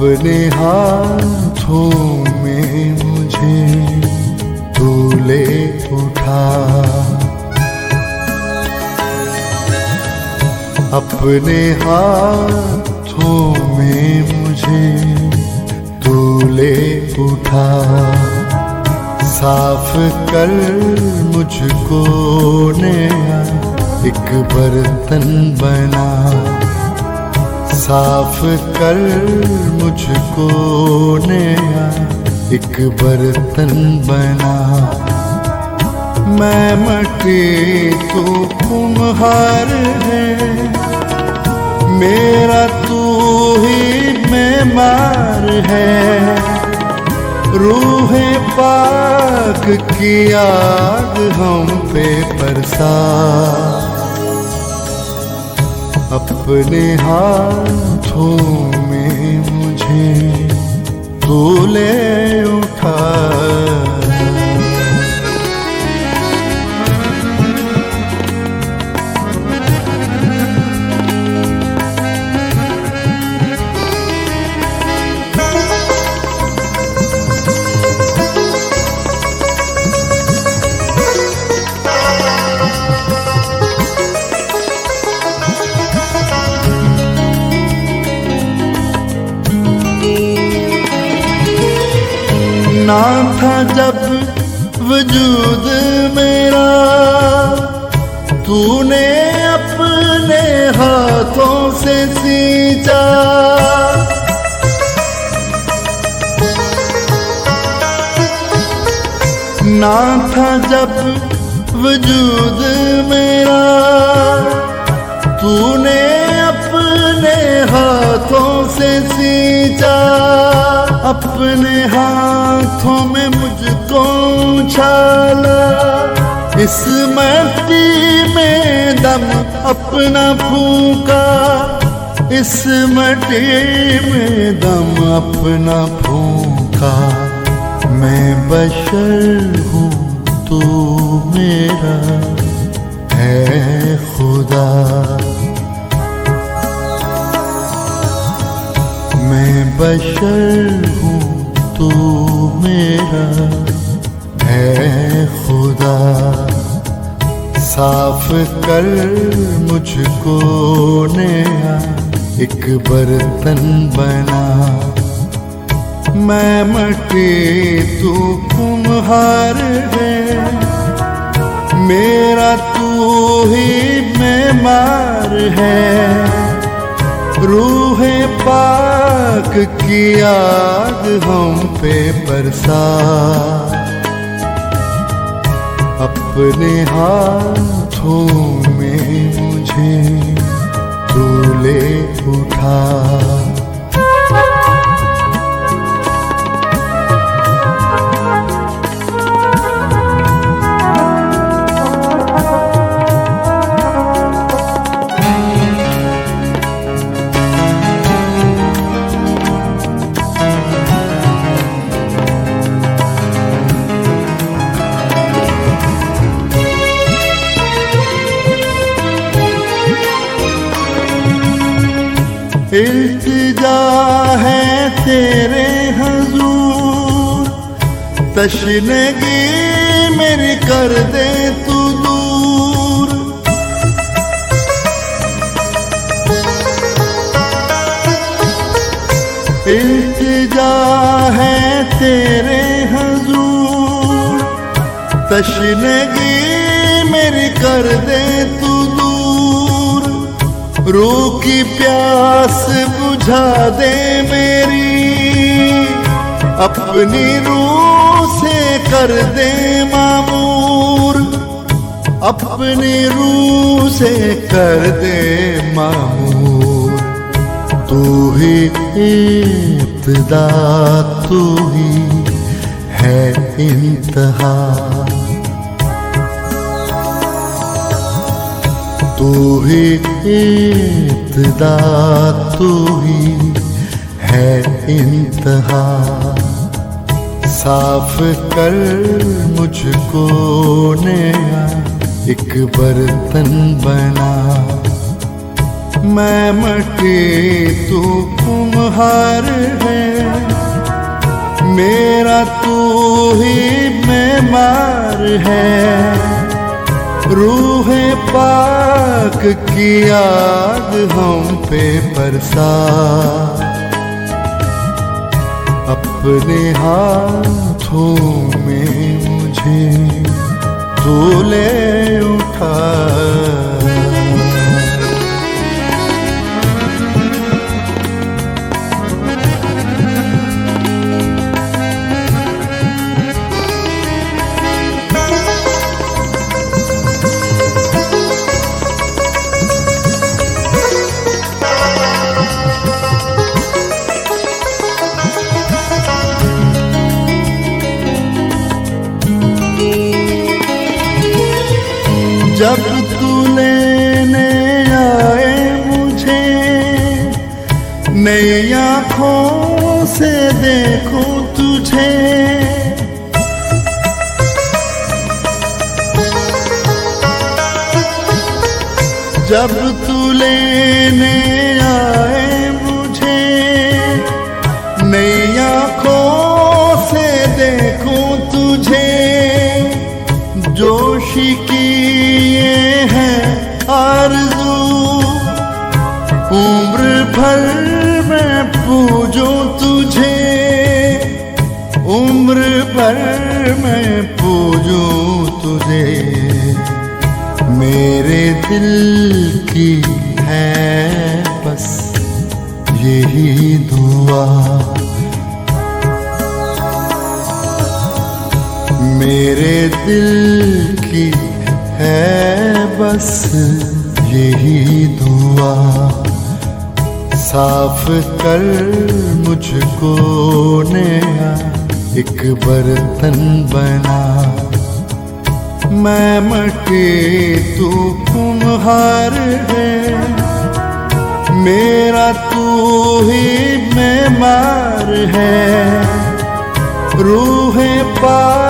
अपने हाथों में मुझे तू ले उठा, अपने हाथों में मुझे तू ले उठा, साफ कर मुझको नया एक बर्तन बना, साफ कर मुझको नया एक बर्तन बना। मैं मटी तू कुम्हार है, मेरा तू ही मेमार है, रूहे पाक की आग हम पे बरसा, अपने हाथों में मुझे तू ले उठा। ना था जब वजूद मेरा, तूने अपने हाथों से सींचा, ना था जब वजूद मेरा, तूने अपने हाथों से सींचा, अपने हाथों में मुझको उछाला, इस मट्टी में दम अपना फूंका, इस मट्टी में दम अपना फूंका। मैं बशर हूँ तू मेरा है खुदा, मैं बशर हूँ तू मेरा है खुदा, साफ कर मुझको नया एक बर्तन बना। मैं मटी तू कुम्हार है, मेरा तू ही मेमार है, रूहे पाक की आग हम पे बरसा, अपने हाथों में मुझे तू ले उठा। इल्तिजा है तेरे हुजूर, तशनगी मेरी कर दे तू दूर, इल्तिजा है तेरे हुजूर, तशनगी मेरी कर दे तू दूर, रूह की प्यास बुझा दे मेरी, अपनी रूह से कर दे मामूर, अपनी रूह से कर दे मामूर। तू ही इब्तिदा, तू ही है इंतहा, तू ही इब्तिदा, तू ही है इंतहा, साफ कर मुझको नया एक बर्तन बना। मैं मटी तू कुम्हार है, मेरा तू ही मेमार है। रूहे पाक की आग हम पे बरसा, अपने हाथों में मुझे तू ले उठा। जब तू लेने आए मुझे, नई आँखों से देखूं तुझे। जब तू लेने आए मुझे, नई आँखों से देखूं तुझे। जोशी की ये है आरज़ू, उम्र भर मैं पूजूं तुझे, उम्र भर मैं पूजूं तुझे। मेरे दिल की है बस यही दुआ, मेरे दिल की है बस यही दुआ। साफ कर मुझको नया एक बर्तन बना, मैं मटी तू कुम्हार है, मेरा तू ही मेमार है। रूहे पाक